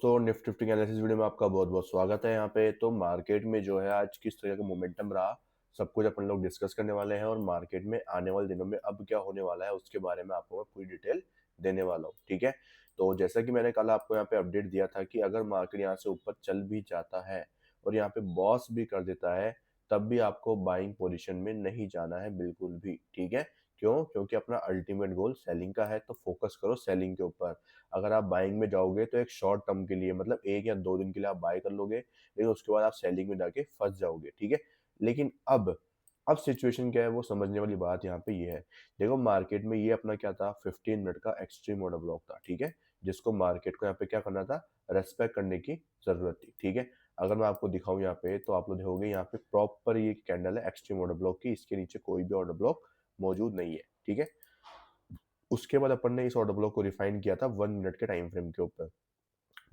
दोस्तों, निफ्टी 50 के analysis video में आपका बहुत-बहुत स्वागत है यहाँ पे। तो मार्केट में जो है आज किस तरह का मोमेंटम रहा, सब कुछ अपन लोग डिस्कस करने वाले हैं और मार्केट में आने वाले दिनों में अब क्या होने वाला है उसके बारे में आपको मैं पूरी डिटेल देने वाला हूँ, ठीक है? तो जैसा कि मैंने कल आपको यहाँ पे अपडेट दिया था कि अगर मार्केट यहाँ से ऊपर चल भी जाता है और यहाँ पे बॉस भी कर देता है, तब भी आपको बाइंग पोज़ीशन में नहीं जाना है बिल्कुल भी, ठीक है? क्यों? क्योंकि अपना अल्टीमेट गोल सेलिंग का है, तो फोकस करो सेलिंग के ऊपर। अगर आप बाइंग में जाओगे तो एक शॉर्ट टर्म के लिए मतलब 1 या 2 दिन के लिए आप बाय कर लोगे, लेकिन उसके बाद आप सेलिंग में जाके फँस जाओगे, ठीक है? लेकिन अब सिचुएशन क्या है वो समझने वाली बात यहाँ पे ये है। देखो मार्केट में ये अपना क्या था 15 मिनट का एक्सट्रीम ऑर्डर ब्लॉक था, ठीक है? जिसको मार्केट को यहाँ पे क्या करना था रिस्पेक्ट करने की ज़रूरत थी, ठीक है? अगर मैं आपको दिखाऊँ यहाँ पे तो आप लोग देखोगे यहाँ पे प्रॉपर ये कैंडल है एक्सट्रीम ऑर्डर ब्लॉक की, इसके नीचे कोई भी ऑर्डर ब्लॉक मौजूद नहीं है, ठीक है? उसके बाद अपन ने इस ऑर्डर ब्लॉक को रिफाइन किया था 1 मिनट के टाइम फ्रेम के ऊपर,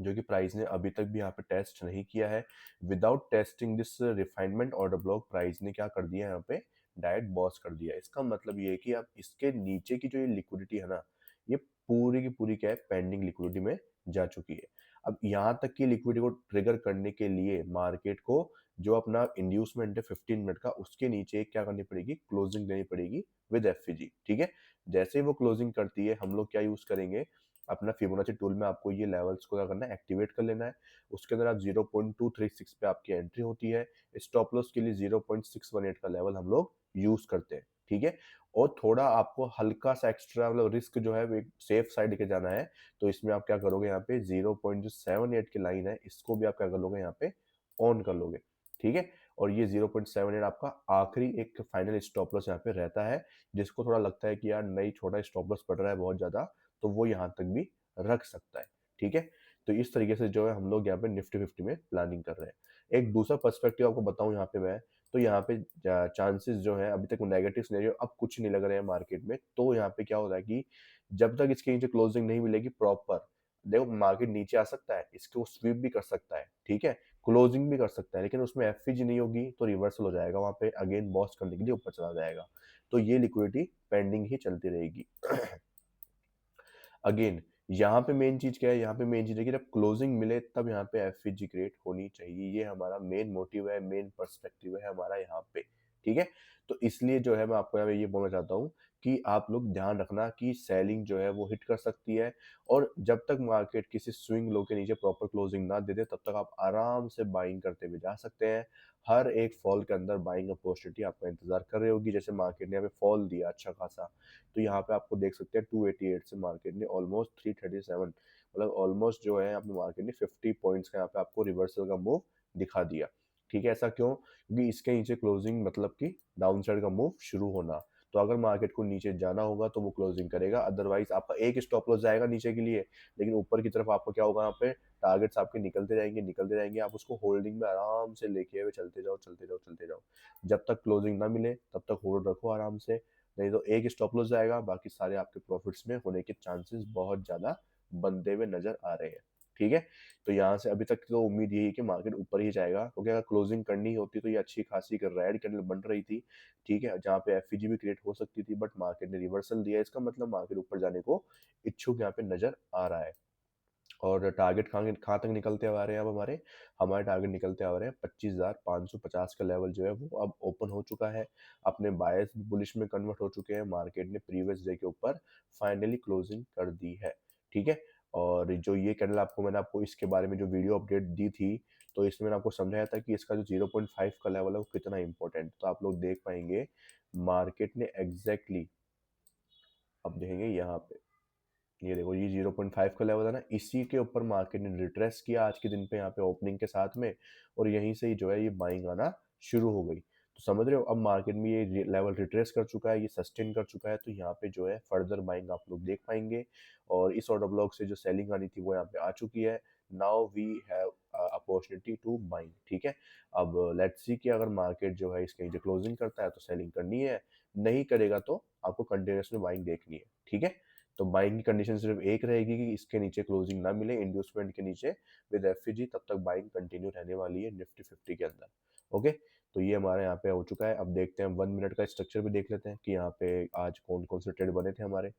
जो कि प्राइस ने अभी तक भी यहाँ पे टेस्ट नहीं किया है। Without testing this refinement order block price ने क्या कर दिया यहाँ पे डायरेक्ट बॉस कर दिया। इसका मतलब ये है कि अब इसके नीचे की जो ये लिक्विडिटी है ना, ये पूरी की पूरी क्या है पेंडिंग लिक्विडिटी में जा चुकी है। अब यहाँ तक की लिक्विडिटी को ट्रिगर करने के लिए मार्केट को जो अपना इंड्यूसमेंट है 15 मिनट का उसके नीचे क्या करनी पड़ेगी क्लोजिंग देनी पड़ेगी विद एफईजी, ठीक है? जैसे ही वो क्लोजिंग करती है हम लोग क्या यूज करेंगे अपना फिबोनाची टूल में आपको ये लेवल्स को क्या करना है एक्टिवेट कर लेना है। उसके अंदर आप 0.236 पे आपकी एंट्री होती है। स्टॉप लॉस के लिए 0.618 का लेवल हम लोग यूज करते हैं, ठीक है? और थोड़ा आपको हल्का सा एक्स्ट्रा मतलब रिस्क जो है वो एक सेफ साइड लेके जाना है, तो इसमें आप क्या करोगे यहाँ पे 0.78 की लाइन है इसको भी आप क्या कर लोगे यहाँ पे ऑन कर लोगे, ठीक है? और ये 0.78 आपका आखिरी एक फाइनल स्टॉप लॉस यहाँ पे रहता है, जिसको थोड़ा लगता है कि यार नहीं छोटा स्टॉप लॉस पड़ रहा है बहुत ज़्यादा, तो वो यहाँ तक भी रख सकता है, ठीक है? तो इस तरीके से जो है हम लोग यहाँ पे निफ्टी 50 में प्लानिंग कर रहे हैं। एक दूसरा पर्सपेक्टिव आपको बताऊँ यहाँ पे मैं, तो यहाँ पे चांसेस जो हैं अभी तक नेगेटिव सिनेरियो अब कुछ नहीं लग रहे हैं मार्केट में, तो यहाँ पे क्या हो रहा है कि जब तक इसके नीचे क्लोजिंग नहीं मिलेगी प्रॉपर, देखो मार्केट नीचे आ सकता है, इसको स्वीप भी कर सकता है, ठीक है? क्लोजिंग भी कर सकता है, लेकिन उसमें एफईजी नहीं होगी तो रिवर्सल हो जाएगा, वहाँ पे अगेन बॉस्ट करने के लिए ऊपर चला जाएगा। तो ये लिक्विडिटी पेंडिंग ही चलती रहेगी। अगेन यहाँ पे मेन चीज़ क्या है, यहाँ पे मेन चीज़ है कि जब क्लोजिंग मिले तब यहाँ पे एफईजी क्रिएट होनी चाहिए। ये हमारा मेन मोटिव है, मेन पर्सपेक्टिव है हमारा यहाँ पे, ठीक है? तो इसलिए जो है मैं आपको यहाँ पे ये बोलना चाहता हूँ कि आप लोग ध्यान रखना कि सेलिंग जो है वो हिट कर सकती है और जब तक मार्केट किसी स्विंग लो के नीचे प्रॉपर क्लोजिंग ना दे दे तब तक आप आराम से बाइंग करते हुए जा सकते हैं। हर एक फॉल के अंदर बाइंग अपॉर्चुनिटी आपका इंतज़ार कर रही होगी। जैसे मार्केट ने यहाँ पे फॉल दिया अच्छा खासा, तो यहाँ पे आपको देख सकते हैं 288 से मार्केट ने ऑलमोस्ट 337 मतलब ऑलमोस्ट जो है अपने मार्केट ने 50 पॉइंट्स का यहाँ पे आपको रिवर्सल का मूव दिखा दिया, ठीक है? ऐसा क्यों? क्योंकि इसके नीचे क्लोजिंग मतलब कि डाउन साइड का मूव शुरू होना। तो अगर मार्केट को नीचे जाना होगा तो वो क्लोजिंग करेगा, अदरवाइज आपका एक स्टॉप लॉस जाएगा नीचे के लिए, लेकिन ऊपर की तरफ आपको क्या होगा यहाँ पे टारगेट्स आपके निकलते जाएंगे, आप उसको होल्डिंग में आराम से लेके हुए चलते जाओ चलते जाओ चलते जाओ। जब तक क्लोजिंग ना मिले तब तक होल्ड रखो आराम से, नहीं तो एक स्टॉप लॉस जाएगा, बाकी सारे आपके प्रॉफिट्स में होने के चांसेस बहुत ज़्यादा बनते हुए नज़र आ रहे हैं, ठीक है? तो यहाँ से अभी तक तो उम्मीद यही है कि मार्केट ऊपर ही जाएगा, क्योंकि अगर क्लोजिंग करनी होती तो ये अच्छी खासी एक रेड कैंडल बन रही थी, ठीक है? जहाँ पे एफईजी भी क्रिएट हो सकती थी, बट मार्केट ने रिवर्सल दिया, इसका मतलब मार्केट ऊपर जाने को इच्छुक यहाँ पे नज़र आ रहा है। और टारगेट कहाँ कहाँ तक निकलते आ रहे हैं अब हमारे टारगेट निकलते आ रहे हैं 25,550 का लेवल जो है वो अब ओपन हो चुका है। अपने बायर्स भी बुलिश में कन्वर्ट हो चुके हैं। मार्केट ने प्रीवियस डे के ऊपर फाइनली क्लोजिंग कर दी है, ठीक है? और जो ये कैंडल मैंने आपको इसके बारे में जो वीडियो अपडेट दी थी, तो इसमें मैंने आपको समझाया था कि इसका जो 0.5 का लेवल है वो कितना इंपॉर्टेंट, तो आप लोग देख पाएंगे मार्केट ने एग्जैक्टली अब देखेंगे यहाँ पे, ये देखो ये 0.5 का लेवल है ना, इसी के ऊपर मार्केट ने रिट्रेस किया आज के दिन पे यहाँ पे ओपनिंग के साथ में, और यहीं से ही जो है ये बाइंग आना शुरू हो गई। तो समझ रहे हो अब मार्केट में ये लेवल रिट्रेस कर चुका है, ये सस्टेन कर चुका है, तो यहाँ पे जो है फर्दर बाइंग आप लोग देख पाएंगे। और इस ऑर्डर ब्लॉक से जो सेलिंग आनी थी वो यहाँ पे आ चुकी है। Now we have opportunity to buying, ठीक है? अब लेट्स सी कि अगर मार्केट जो है इसके नीचे क्लोजिंग करता है तो सेलिंग करनी है, नहीं करेगा तो आपको कंटिन्यूस में बाइंग देखनी है, ठीक है? तो बाइंग की कंडीशन सिर्फ एक रहेगी कि इसके नीचे क्लोजिंग ना मिले इंड्यूसमेंट के नीचे विद एफईजी, तब तक बाइंग कंटिन्यू रहने वाली है निफ्टी 50 के अंदर। ओके, तो ये हमारे यहाँ पे हो चुका है। अब देखते हैं 1 मिनट का स्ट्रक्चर भी देख लेते हैं कि यहाँ पे आज कौन कौन से ट्रेड बने थे हमारे।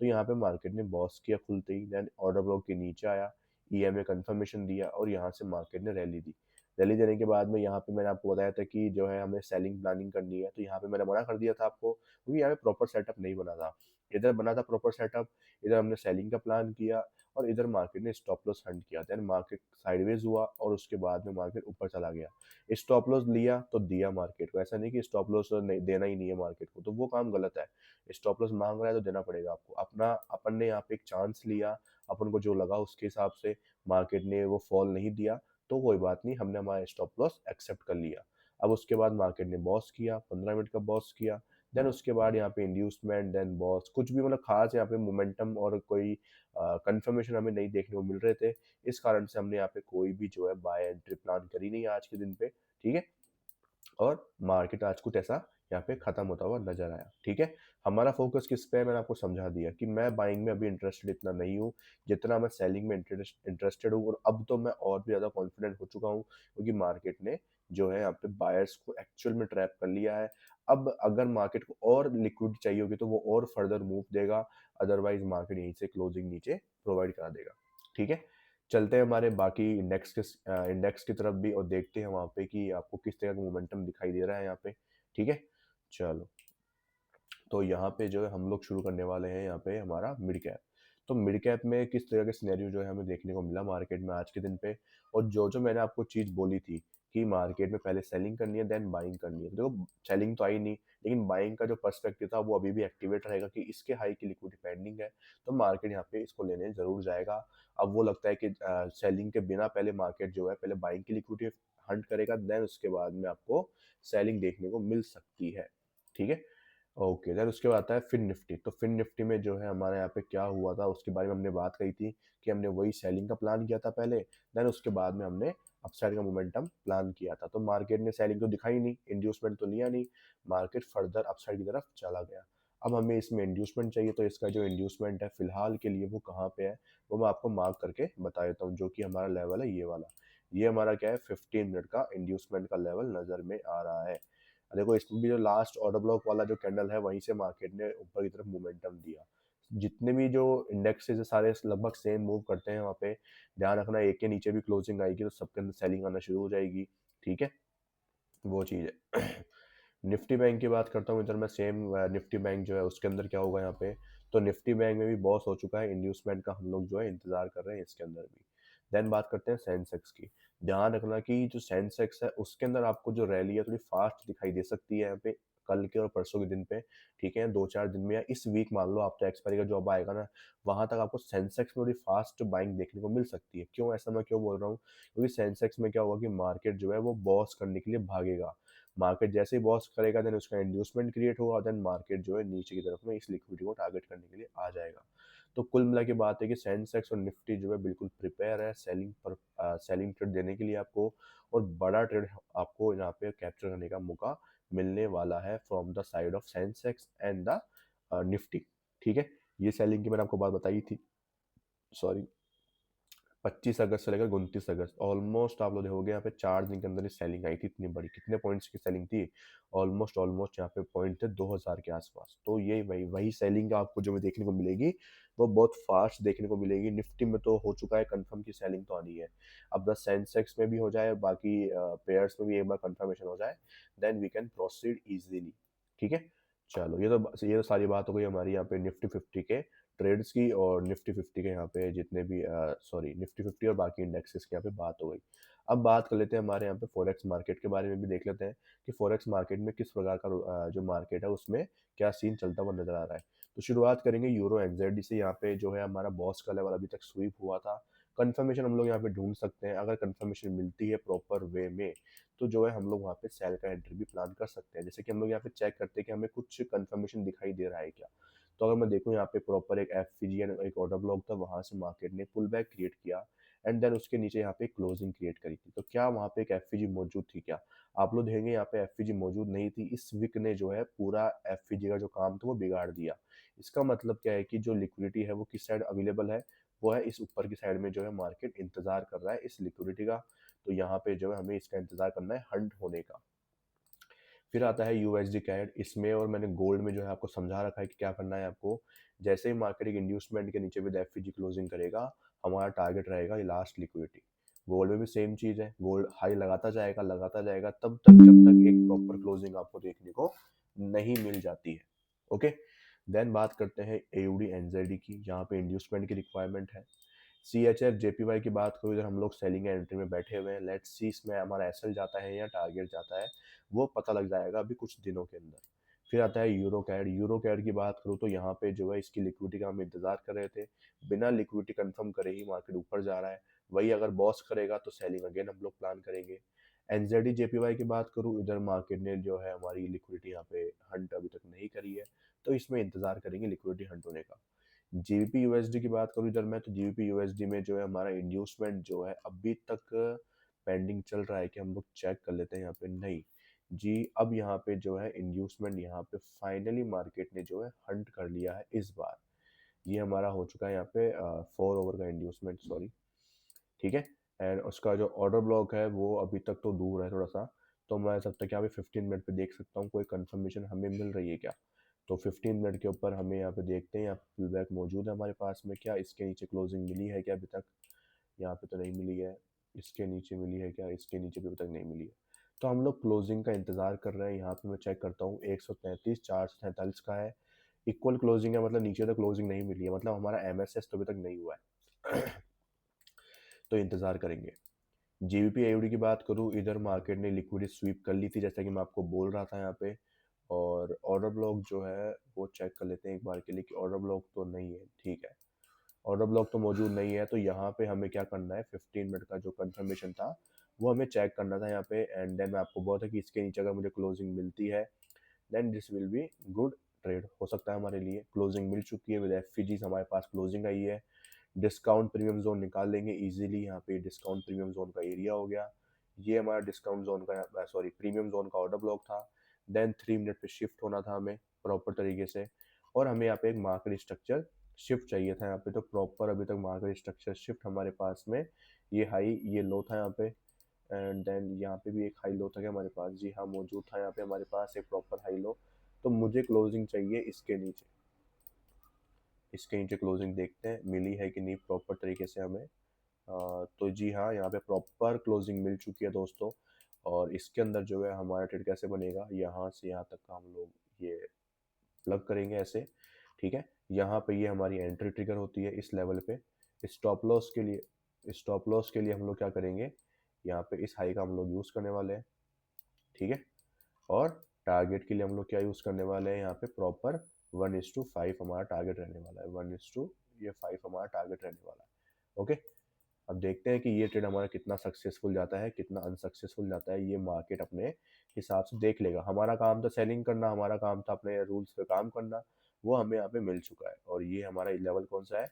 तो यहाँ पे मार्केट ने बॉस किया खुलते ही, देन ऑर्डर ब्लॉक के नीचे आया, ईएमए कंफर्मेशन दिया और यहाँ से मार्केट ने रैली दी। रैली देने के बाद में यहाँ पे मैंने आपको बताया था कि जो है हमें सेलिंग प्लानिंग करनी है, तो यहाँ पे मैंने मना कर दिया था आपको, क्योंकि यहाँ पे प्रॉपर सेटअप नहीं बना था। इधर बना था प्रॉपर सेटअप, इधर हमने सेलिंग का प्लान किया और इधर मार्केट ने स्टॉप लॉस हंट किया। देन मार्केट साइडवेज हुआ और उसके बाद में मार्केट ऊपर चला गया। स्टॉप लॉस लिया तो दिया मार्केट को, ऐसा नहीं कि स्टॉप लॉस नहीं देना ही नहीं है मार्केट को, तो वो काम गलत है। स्टॉप लॉस मांग रहा है तो देना पड़ेगा आपको। अपना अपन ने यहाँ पे एक चांस लिया, अपन को जो लगा उसके हिसाब से मार्केट ने वो फॉल नहीं दिया, तो कोई बात नहीं, हमने हमारा स्टॉप लॉस एक्सेप्ट कर लिया। अब उसके बाद मार्केट ने बॉस किया, 15 मिनट का बॉस किया। देन उसके बाद यहाँ पे इंड्यूसमेंट, देन बॉस, कुछ भी मतलब खास यहाँ पे मोमेंटम और कोई कंफर्मेशन हमें नहीं देखने को मिल रहे थे। इस कारण से हमने यहाँ पे कोई भी जो है बाय एंट्री प्लान करी नहीं आज के दिन पे, ठीक है? और मार्केट आज कुछ ऐसा यहाँ पे खत्म होता हुआ नजर आया, ठीक है? हमारा फोकस किस पे है, मैंने आपको समझा दिया कि मैं बाइंग में अभी इंटरेस्टेड इतना नहीं हूँ जितना मैं सेलिंग में इंटरेस्टेड हूँ। और अब तो मैं और भी ज़्यादा कॉन्फिडेंट हो चुका हूँ, क्योंकि मार्केट ने जो है यहाँ पे बायर्स को एक्चुअल में ट्रैप कर लिया है। अब अगर मार्केट को और लिक्विड चाहिए होगी तो वो और फर्दर मूव देगा, अदरवाइज मार्केट यहीं से क्लोजिंग नीचे प्रोवाइड करा देगा, ठीक है? चलते हैं हमारे बाकी इंडेक्स की तरफ भी और देखते हैं वहाँ पे कि आपको किस तरह का मोमेंटम दिखाई दे रहा है यहाँ पे, ठीक है? चलो, तो यहाँ पे जो है हम लोग शुरू करने वाले हैं यहाँ पे हमारा मिड कैप। तो मिड कैप में किस तरह के सिनेरियो जो है हमें देखने को मिला मार्केट में आज के दिन पे, और जो मैंने आपको चीज़ बोली थी कि मार्केट में पहले सेलिंग करनी है देन बाइंग करनी है, तो देखो सेलिंग तो आई नहीं, लेकिन बाइंग का जो पर्सपेक्टिव था वो अभी भी एक्टिवेट रहेगा कि इसके हाई की लिक्विडिटी पेंडिंग है, तो मार्केट यहाँ पे इसको लेने ज़रूर जाएगा। अब वो लगता है कि सेलिंग के बिना पहले मार्केट जो है पहले बाइंग की लिक्विडिटी हंट करेगा, देन उसके बाद में आपको सेलिंग देखने को मिल सकती है, ठीक है? ओके, देन उसके बाद आता है फिन निफ्टी। तो फिन निफ्टी में जो है हमारे यहाँ पे क्या हुआ था उसके बारे में हमने बात कही थी कि हमने वही सेलिंग का प्लान किया था पहले, देन उसके बाद में हमने अपसाइड का मोमेंटम प्लान किया था। तो मार्केट ने सेलिंग तो दिखाई नहीं, इंड्यूसमेंट तो लिया नहीं, मार्केट फर्दर अपसाइड की तरफ चला गया। अब हमें इसमें इंड्यूसमेंट चाहिए, तो इसका जो इंड्यूसमेंट है फिलहाल के लिए वो कहाँ पे है, वो मैं आपको मार्क करके बता देता हूँ, जो कि हमारा लेवल है ये वाला। ये हमारा क्या है, 15 मिनट का इंड्यूसमेंट का लेवल नज़र में आ रहा है। देखो इसमें भी जो लास्ट ऑर्डर ब्लॉक वाला जो कैंडल है वहीं से मार्केट ने ऊपर की तरफ मोमेंटम दिया। जितने भी जो इंडेक्सेस है सारे लगभग सेम मूव करते हैं वहाँ पे। ध्यान रखना एक के नीचे भी क्लोजिंग आएगी तो सबके अंदर सेलिंग आना शुरू हो जाएगी, ठीक है? वो चीज़ है। निफ्टी बैंक की बात करता हूँ इधर मैं, सेम निफ्टी बैंक जो है उसके अंदर क्या होगा यहाँ पे, तो निफ्टी बैंक में भी बॉस हो चुका है, इंड्यूसमेंट का हम लोग जो है इंतजार कर रहे हैं इसके अंदर भी। देन बात करते हैं सेंसेक्स की। ध्यान रखना कि जो सेंसेक्स है उसके अंदर आपको जो रैली है थोड़ी फास्ट दिखाई दे सकती है यहाँ पे कल के और परसों के दिन पे, ठीक है? 2-4 दिन में या इस वीक मान लो, आप तो एक्सपायरी का जो अब आएगा ना, वहां तक आपको सेंसेक्स में थोड़ी फास्ट बाइंग देखने को मिल सकती है। क्यों ऐसा मैं क्यों बोल रहा हूँ, क्योंकि सेंसेक्स में क्या होगा कि मार्केट जो है वो बॉस करने के लिए भागेगा। मार्केट जैसे ही बॉस करेगा देन उसका इंड्यूसमेंट क्रिएट होगा, देन मार्केट जो है नीचे की तरफ में इस लिक्विडिटी को टारगेट करने के लिए आ जाएगा। तो कुल मिला के बात है कि सेंसेक्स और निफ्टी जो है बिल्कुल प्रिपेयर है सेलिंग ट्रेड देने के लिए आपको, और बड़ा ट्रेड आपको यहाँ पे कैप्चर करने का मौका मिलने वाला है from the side of Sensex and the Nifty, ठीक है? ये सेलिंग की मैंने आपको बात बताई थी, सॉरी, 25 अगस्त से लेकर 29 अगस्त ऑलमोस्ट आप लोग देखोगे यहाँ पे 4 दिन के अंदर ही सेलिंग आई थी इतनी बड़ी। कितने पॉइंट्स की सेलिंग थी, ऑलमोस्ट यहाँ पे पॉइंट थे 2000 के आसपास। तो ये वही वही सेलिंग आपको जो देखने को मिलेगी वो बहुत फास्ट देखने को मिलेगी। निफ्टी में तो हो चुका है कंफर्म की सेलिंग तो आनी है, अब बस सेंसेक्स में भी हो जाए, बाकी पेयर्स में भी एक बार कंफर्मेशन हो जाए, then we can proceed easily, ठीक है? चलो, ये तो सारी बात हो गई हमारी यहाँ पे निफ्टी 50 के ट्रेड्स की और निफ्टी 50 के यहाँ पे जितने भी सॉरी निफ्टी 50 और बाकी इंडेक्सेस की यहाँ पे बात हो गई। अब बात कर लेते हैं हमारे यहाँ पे फॉरेक्स मार्केट के बारे में भी देख लेते हैं कि फॉरेक्स मार्केट में किस प्रकार का जो मार्केट है उसमें क्या सीन चलता हुआ नजर आ रहा है। तो शुरुआत करेंगे यूरो एनजेडी से। यहाँ पे जो है हमारा बॉस का लेवल अभी तक स्वीप हुआ था, कंफर्मेशन हम लोग यहाँ पे ढूंढ सकते हैं। अगर कंफर्मेशन मिलती है प्रॉपर वे में तो जो है हम लोग वहाँ पे सेल का एंट्री भी प्लान कर सकते हैं। जैसे कि हम लोग यहाँ पे चेक करते हैं कि हमें कुछ कंफर्मेशन दिखाई दे रहा है क्या। तो अगर मैं देखूँ यहाँ पे प्रॉपर एक एफवीजी एंड एक ऑर्डर ब्लॉक था, वहां से मार्केट ने पुल बैक क्रिएट किया एंड देन उसके नीचे यहाँ पे क्लोजिंग क्रिएट करी थी। तो क्या वहाँ पे एक एफवीजी मौजूद थी क्या? आप लोग देखेंगे यहाँ पे एफवीजी मौजूद नहीं थी। इस विक ने जो है पूरा एफवीजी का जो काम था वो बिगाड़ दिया। इसका मतलब क्या है कि जो लिक्विडिटी है वो किस साइड अवेलेबल है, वो है इस ऊपर की साइड में जो है मार्केट इंतजार कर रहा है इस लिक्विडिटी का। तो यहाँ पे जो है हमें इसका इंतजार करना है हंट होने का। फिर आता है यूएसडी कैड, इसमें और मैंने गोल्ड में जो है आपको समझा रखा है कि क्या करना है आपको। जैसे ही मार्केट एक इंड्यूसमेंट के नीचे विद एफईजी क्लोजिंग करेगा, हमारा टारगेट रहेगा ये लास्ट लिक्विडिटी। गोल्ड में भी सेम चीज़ है, गोल्ड हाई लगाता जाएगा तब तक जब तक एक प्रॉपर क्लोजिंग आपको देखने को नहीं मिल जाती है। ओके, देन बात करते हैं एयूडी एनजेडी की, यहाँ पे इंड्यूसमेंट की रिक्वायरमेंट है। सी एच एफ जेपीवाई की बात करूँ, इधर हम लोग सेलिंग एंट्री में बैठे हुए हैं। लेट्स सी इसमें हमारा एसएल जाता है या टारगेट जाता है, वो पता लग जाएगा अभी कुछ दिनों के अंदर। फिर आता है यूरो कैड की बात करूँ तो यहाँ पे जो है इसकी लिक्विडिटी का हम इंतजार कर रहे थे, बिना लिक्विडिटी कंफर्म करे ही मार्केट ऊपर जा रहा है। वही अगर बॉस करेगा तो सेलिंग अगेन हम लोग प्लान करेंगे। एनजेडी जेपीवाई की बात करूँ, इधर मार्केट ने जो है हमारी लिक्विडिटी यहाँ पे हंट अभी तक नहीं करी है, तो इसमें इंतजार करेंगे लिक्विडिटी हंट होने का। जीबीपी यूएसडी की बात करूँ इधर मैं, तो जीबीपी यूएसडी में जो है हमारा इंड्यूसमेंट जो है अभी तक पेंडिंग चल रहा है कि हम लोग चेक कर लेते हैं यहाँ पे। नहीं जी, अब यहाँ पे जो है इंड्यूसमेंट यहाँ पे फाइनली मार्केट ने जो है हंट कर लिया है इस बार। ये हमारा हो चुका है यहाँ पे 4 ओवर का इंड्यूसमेंट, सॉरी, ठीक है। एंड उसका जो ऑर्डर ब्लॉक है वो अभी तक तो दूर है थोड़ा सा, तो मैं तब तक यहाँ पे 15 मिनट पे देख सकता हूँ कोई कंफर्मेशन हमें मिल रही है क्या। तो 15 मिनट के ऊपर हमें यहाँ पे देखते हैं, यहाँ पे पुल बैक मौजूद है हमारे पास में क्या, इसके नीचे क्लोजिंग मिली है क्या अभी तक, यहाँ पे तो नहीं मिली है। इसके नीचे मिली है क्या, इसके नीचे भी अभी तक नहीं मिली है। तो हम लोग क्लोजिंग का इंतजार कर रहे हैं। यहाँ पे मैं चेक करता हूँ 133 443 का है, इक्वल क्लोजिंग है, मतलब नीचे तक क्लोजिंग नहीं मिली है, मतलब हमारा एमएसएस तो अभी तक नहीं हुआ है। तो इंतजार करेंगे। जीबीपी एयूडी की बात करूँ, इधर मार्केट ने लिक्विडिटी स्वीप कर ली थी जैसा कि मैं आपको बोल रहा था यहाँ पे। और ऑर्डर ब्लॉक जो है वो चेक कर लेते हैं एक बार के लिए कि ऑर्डर ब्लॉक तो नहीं है, ठीक है। ऑर्डर ब्लॉक तो मौजूद नहीं है, तो यहाँ पे हमें क्या करना है, 15 मिनट का जो कंफर्मेशन था वो हमें चेक करना था यहाँ पे। एंड देन मैं आपको बोला था कि इसके नीचे अगर मुझे क्लोजिंग मिलती है then this will be good trade, हो सकता है हमारे लिए। क्लोजिंग मिल चुकी है, विद एफपीजीज हमारे पास क्लोजिंग आई है। डिस्काउंट प्रीमियम जोन निकाल लेंगे इजीली, यहाँ पे डिस्काउंट प्रीमियम जोन का एरिया हो गया। ये हमारा डिस्काउंट जोन का, सॉरी, प्रीमियम जोन का ऑर्डर ब्लॉक था। देन 3 मिनट पे शिफ्ट होना था हमें प्रॉपर तरीके से, और हमें यहाँ पे एक मार्केट स्ट्रक्चर शिफ्ट चाहिए था यहाँ पे। तो प्रॉपर अभी तक मार्केट स्ट्रक्चर शिफ्ट हमारे पास में, ये हाई ये लो था यहाँ पे। एंड देन यहाँ पे भी एक हाई लो था क्या हमारे पास, जी हाँ मौजूद था यहाँ पे हमारे पास एक प्रॉपर हाई लो। तो मुझे क्लोजिंग चाहिए इसके नीचे, इसके नीचे क्लोजिंग देखते हैं मिली है कि नहीं प्रॉपर तरीके से हमें। तो जी हाँ, यहाँ पे प्रॉपर क्लोजिंग मिल चुकी है दोस्तों। और इसके अंदर जो है हमारा ट्रेड कैसे बनेगा, यहाँ से यहाँ तक का हम लोग ये प्लग करेंगे ऐसे, ठीक है। यहाँ पे ये हमारी एंट्री ट्रिगर होती है इस लेवल पे। स्टॉप लॉस के लिए हम लोग क्या करेंगे, यहाँ पे इस हाई का हम लोग यूज़ करने वाले हैं, ठीक है। और टारगेट के लिए हम लोग क्या यूज़ करने वाले हैं, यहाँ पे प्रॉपर 1:5 हमारा टारगेट रहने वाला है। 1:5 हमारा टारगेट रहने वाला है। ओके, अब देखते हैं कि ये ट्रेड हमारा कितना सक्सेसफुल जाता है, कितना अनसक्सेसफुल जाता है, ये मार्केट अपने हिसाब से देख लेगा। हमारा काम था सेलिंग करना, हमारा काम था अपने रूल्स पे काम करना, वो हमें यहाँ पे मिल चुका है। और ये हमारा लेवल कौन सा है,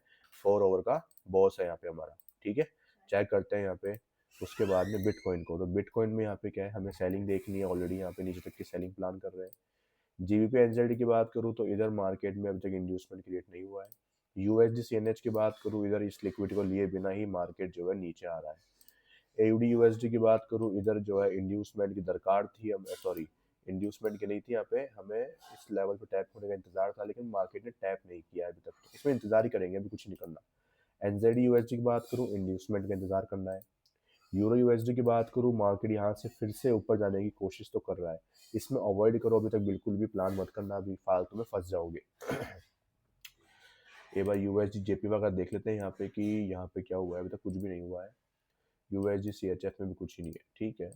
4 ओवर का बॉस है यहाँ पे हमारा, ठीक है। चेक करते हैं यहाँ पे उसके बाद में बिटकॉइन को। तो बिटकॉइन में यहाँ पे क्या है, हमें सेलिंग देखनी है, ऑलरेडी यहाँ पे नीचे तक की सेलिंग प्लान कर रहे हैं। जीबीपी एनजेडी की बात करूँ तो इधर मार्केट में अभी तक इंड्यूसमेंट क्रिएट नहीं हुआ है। यूएसडी सीएनएच की बात करूँ, इधर इस लिक्विडिटी को लिए बिना ही मार्केट जो है नीचे आ रहा है। एयूडी यूएसडी की बात करूँ, इधर जो है इंड्यूसमेंट की दरकार थी, सॉरी, इंड्यूसमेंट की नहीं थी, यहाँ पे हमें इस लेवल पे टैप होने का इंतजार था, लेकिन मार्केट ने टैप नहीं किया अभी तक, तो इसमें इंतजार ही करेंगे, अभी कुछ नहीं करना। एनजेडी यूएसडी की बात करूँ, इंड्यूसमेंट का इंतजार करना है। यूरो यूएसडी की बात करूँ, मार्केट यहाँ से फिर से ऊपर जाने की कोशिश तो कर रहा है, इसमें अवॉइड करो, अभी तक बिल्कुल भी प्लान मत करना, अभी फालतू में फंस जाओगे। एक बार यूएसडी जेपीवाई का देख लेते हैं यहाँ पे कि यहाँ पे क्या हुआ है, अभी तक कुछ भी नहीं हुआ है। यूएसडी सीएचएफ में भी कुछ ही नहीं है, ठीक है।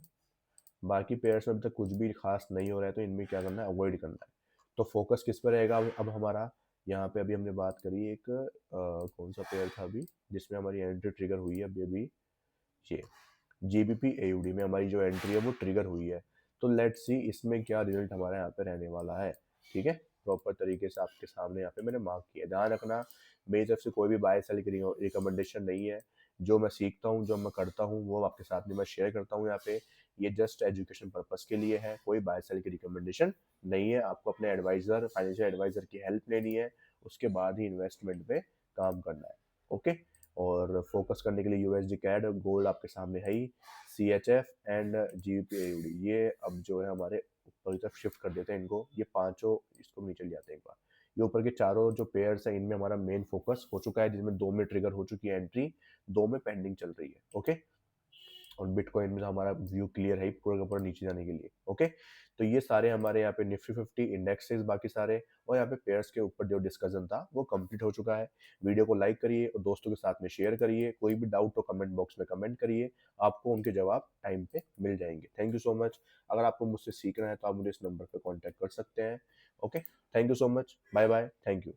बाकी पेयर्स में अभी तक कुछ भी खास नहीं हो रहा है, तो इनमें क्या करना है, अवॉइड करना है। तो फोकस किस पर रहेगा अब हमारा, यहाँ पे अभी हमने बात करी एक कौन सा पेयर था अभी जिसमें हमारी एंट्री ट्रिगर हुई है, अभी अभी ये जीबीपी एयूडी में हमारी जो एंट्री है वो ट्रिगर हुई है। तो लेट्स सी इसमें क्या रिजल्ट हमारा यहाँ पे रहने वाला है, ठीक है। प्रॉपर तरीके से आपके सामने यहाँ पे मैंने मार्क किया, ध्यान रखना मेरी तरफ से कोई भी बाय सेल की रिकमेंडेशन नहीं है। जो मैं सीखता हूँ, जो मैं करता हूँ, वो आपके साथ में मैं शेयर करता हूँ यहाँ पे। ये जस्ट एजुकेशन पर्पस के लिए है, कोई बाय सेल की रिकमेंडेशन नहीं है। आपको अपने एडवाइजर, फाइनेंशियल एडवाइजर की हेल्प लेनी है, उसके बाद ही इन्वेस्टमेंट पे काम करना है। ओके, और फोकस करने के लिए यूएसडी कैड गोल्ड आपके सामने है ही, C H F and GBP AUD, ये अब जो है हमारे ऊपर की तरफ शिफ्ट कर देते हैं इनको, ये पांचों इसको नीचे ले आते हैं एक बार। ये ऊपर के चारों जो पेयर्स हैं इनमें हमारा मेन फोकस हो चुका है, जिसमें 2 में ट्रिगर हो चुकी है एंट्री, 2 में पेंडिंग चल रही है। ओके, और बिटकॉइन में तो हमारा व्यू क्लियर है ही पूरा का पूरा नीचे जाने के लिए। ओके, तो ये सारे हमारे यहाँ पे निफ्टी 50 इंडेक्सेस बाकी सारे, और यहाँ पे पेयर्स के ऊपर जो डिस्कशन था वो कंप्लीट हो चुका है। वीडियो को लाइक करिए और दोस्तों के साथ में शेयर करिए। कोई भी डाउट हो कमेंट बॉक्स में कमेंट करिए, आपको उनके जवाब टाइम पे मिल जाएंगे। Thank you so much. अगर आपको मुझसे सीखना है तो आप मुझे इस नंबर पर कॉन्टैक्ट कर सकते हैं। Okay, thank you so much, bye bye, thank you.